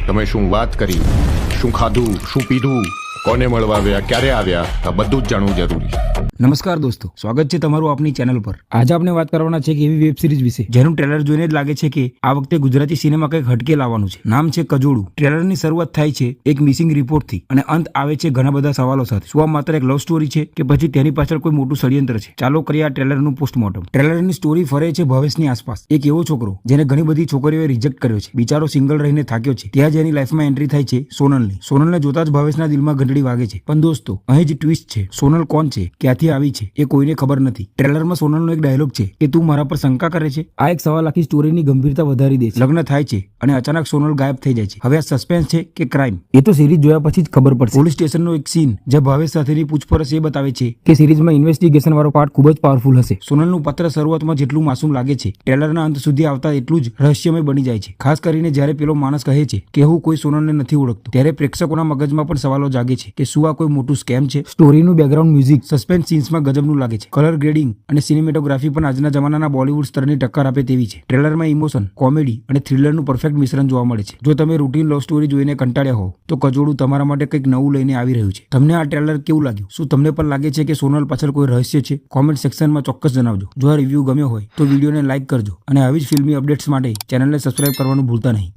તમે શું વાત કરી, શું ખાધું, શું પીધું, કોને મળવા આવ્યા, ક્યારે આવ્યા, આ બધું જ જાણવું જરૂરી છે. નમસ્કાર દોસ્તો, સ્વાગત છે તમારું આપની ચેનલ પર. આજે આપણે વાત કરવાના છે કે એવી વેબ સિરીઝ વિશે જેનું ટ્રેલર જોઈને જ લાગે છે કે આ વખતે ગુજરાતી સિનેમા કંઈક હટકે લાવવાનું છે. નામ છે કજોડું. ટ્રેલરની શરૂઆત થાય છે એક મિસિંગ રિપોર્ટથી અને અંત આવે છે ઘણા બધા સવાલો સાથે. શું આ માત્ર એક લવ સ્ટોરી છે કે પછી તેની પાછળ કોઈ મોટું ષડયંત્ર છે? ચાલો કરીએ આ ટ્રેલરનું પોસ્ટમોર્ટમ. ટ્રેલરની સ્ટોરી ફરે છે ભવેશની આસપાસ. એક એવો છોકરો જેને ઘણી બધી છોકરીઓએ રિજેક્ટ કર્યો છે, બિચારો સિંગલ રહીને થાક્યો છે. ત્યાં જ એની લાઈફમાં એન્ટ્રી થાય છે સોનલની. સોનલને જોતા જ ભવેશના દિલમાં ઘંટડી વાગે છે. પણ દોસ્તો, અહીં જ ટ્વિસ્ટ છે. સોનલ કોણ છે, ક્યાંથી આવી છે, એ કોઈને ખબર નથી. ટ્રેલરમાં સોનલનો એક ડાયલોગ છે કે તું મારા પર શંકા કરે છે. આ એક સવાલ આખી સ્ટોરીની ગંભીરતા વધારી દે છે. લગ્ન થાય છે અને અચાનક સોનલ ગાયબ થઈ જાય છે. હવે આ સસ્પેન્સ છે કે ક્રાઇમ, એ તો સિરીઝ જોયા પછી જ ખબર પડશે. પોલીસ સ્ટેશનનો એક સીન જે ભાવેશ સાથેની પૂછપરછ એ બતાવે છે કે સિરીઝમાં ઇન્વેસ્ટિગેશન વાળો પાર્ટ ખૂબ જ પાવરફુલ હશે. સોનલનું પાત્ર શરૂઆતમાં જેટલું માસૂમ લાગે છે, ટ્રેલરના અંત સુધી આવતા એટલું જ રહસ્યમય બની જાય છે. ખાસ કરીને જ્યારે પેલો માણસ કહે છે કે હું કોઈ સોનલને નથી ઓળખતો, ત્યારે પ્રેક્ષકોના મગજમાં પણ સવાલો જાગે છે કે શું આ કોઈ મોટું સ્કેમ છે? સ્ટોરીનું બેકગ્રાઉન્ડ મ્યુઝિક સસ્પેન્સ સીન્સમાં ગજબનું લાગે છે. કલર ગ્રેડિંગ અને સિનેમેટોગ્રાફી પણ આજના જમાનાના બોલિવૂડ સ્તરની ટક્કર આપે તેવી છે. ટ્રેલરમાં ઇમોશન, કોમેડી અને થ્રિલરનું પરફેક્ટ મિશ્રણ જોવા મળે છે. જો તમે રૂટીન લવ સ્ટોરી જોઈને કંટાળ્યા હો તો કજોડું તમારા માટે કંઈક નવું લઈને આવી રહ્યું છે. તમને આ ટ્રેલર કેવું લાગ્યું? શું તમને પણ લાગે છે કે સોનલ પાછળ કોઈ રહસ્ય છે? કોમેન્ટ સેક્શનમાં ચોક્કસ જણાવજો. જો આ રિવ્યૂ ગમ્યો હોય તો વિડીયોને લાઇક કરજો અને આવી જ ફિલ્મી અપડેટ્સ માટે ચેનલને સબસ્ક્રાઇબ કરવાનું ભૂલતા નહીં.